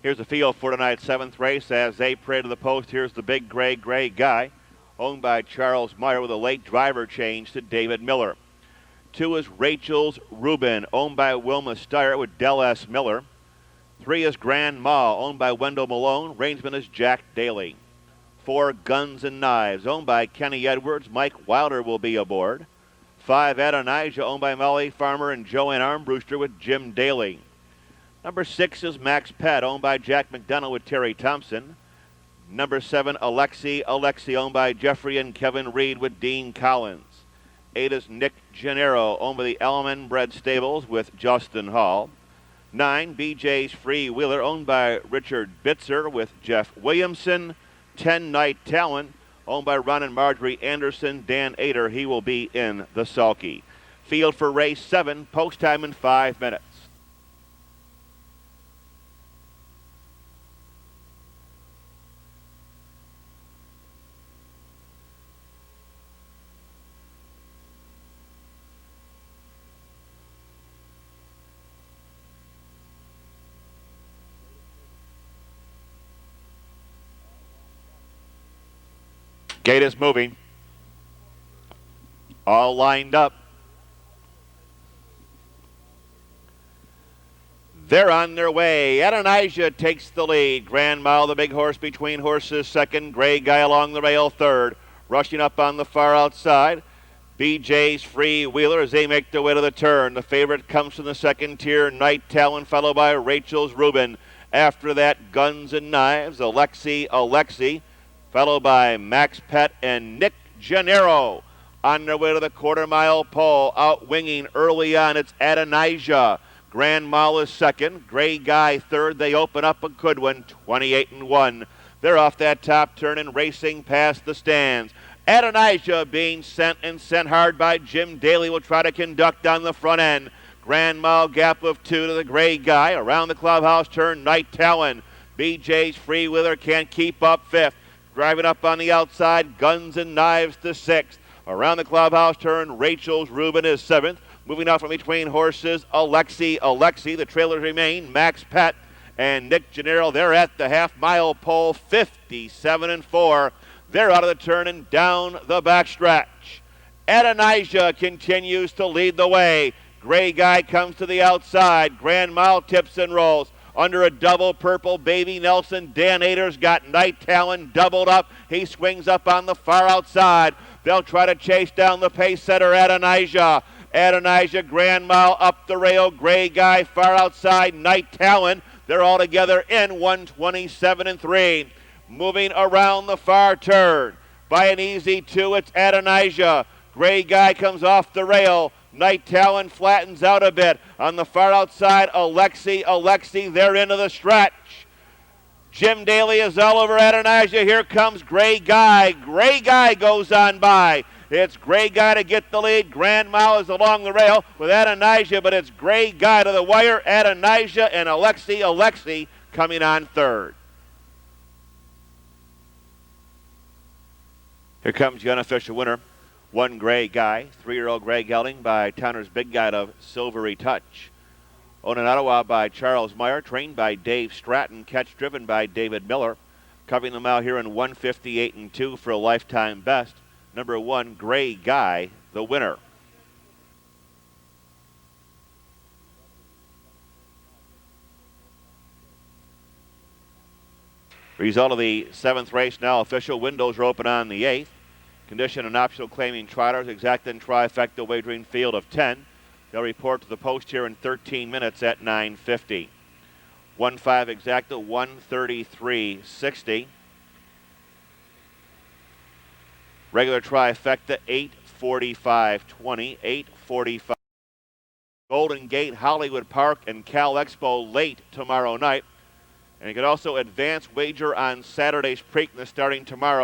Here's the field for tonight's seventh race as they parade to the post. Here's the big gray guy, owned by Charles Meyer with a late driver change to David Miller. 2 is Rachel's REUBEN, owned by Wilma Styer with Del S. Miller. 3 is Grand Ma, owned by Wendell Malone. Rangeman is Jack DAILEY. 4, Guns and Knives, owned by Kenny Edwards. Mike Wilder will be aboard. 5, ADONIJAH, owned by Molly Farmer and Joanne Armbruster with Jim Daly. Number 6 is Max Pet, owned by Jack McDonough with Terry Thompson. Number 7, Alexi, owned by Jeffrey and Kevin Reed with Dean Collins. 8 is Nick GENNARO, owned by the Elman Bred Stables with Justin Hall. 9, BJ's Free Wheeler, owned by Richard Bitzer with Jeff Williamson. 10, Night Talon, owned by Ron and Marjorie Anderson. Dan Ader, he will be in the sulky. Field for race 7, post time in 5 minutes. Gate is moving. All lined up. They're on their way. ADONIJAH takes the lead. Grand Mile, the big horse between horses, second. Gray Guy along the rail, third. Rushing up on the far outside. BJ's Free Wheeler as they make their way to the turn. The favorite comes from the second tier. Night Talon, followed by Rachel's REUBEN. After that, Guns and Knives. Alexi. Followed by Max Pet and Nick GENNARO. On their way to the quarter-mile pole, out-winging early on, it's ADONIJAH. Grand Mile is second. Gray Guy third. They open up a good one, 28-1. They're off that top turn and racing past the stands. ADONIJAH being sent hard by Jim Daly will try to conduct on the front end. Grand Mile gap of 2 to the Gray Guy. Around the clubhouse turn, Night Talon. BJ's Free Wheeler can't keep up fifth. Driving up on the outside, Guns and Knives to 6th. Around the clubhouse turn, Rachel's REUBEN is 7th. Moving out from between horses, Alexi. The trailers remain, Max Pet and Nick GENNARO. They're at the half-mile pole, 57-4. They're out of the turn and down the backstretch. ADONIJAH continues to lead the way. Gray Guy comes to the outside. Grand Mile tips and rolls. Under a double purple, Baby Nelson. Dan Ader's got Night Talon doubled up. He swings up on the far outside. They'll try to chase down the pace setter, ADONIJAH. ADONIJAH, Grand Mile up the rail. Gray Guy far outside, Night Talon. They're all together in 127-3. Moving around the far turn. By an easy 2, it's ADONIJAH. Gray Guy comes off the rail. Night Talon flattens out a bit. On the far outside, Alexi, they're into the stretch. Jim Daly is all over ADONIJAH. Here comes Gray Guy. Gray Guy goes on by. It's Gray Guy to get the lead. Grand Mile is along the rail with ADONIJAH, but it's Gray Guy to the wire. ADONIJAH and Alexi coming on third. Here comes the unofficial winner. 1 Gray Guy, 3-year-old Gray Gelding by Towner's Big Guide of Silvery Touch. Owned in Ottawa by Charles Meyer, trained by Dave Stratton, catch driven by David Miller. Covering the mile here in 158-2 for a lifetime best. Number 1, Gray Guy, the winner. Result of the 7th race now official. Windows are open on the 8th. Condition and optional claiming trotters, exact and trifecta wagering field of 10. They'll report to the post here in 13 minutes at 9:50. 1-5 exacta, 133.60. Regular trifecta, 8:45.20, 8:45. Golden Gate, Hollywood Park, and Cal Expo late tomorrow night. And you can also advance wager on Saturday's Preakness starting tomorrow.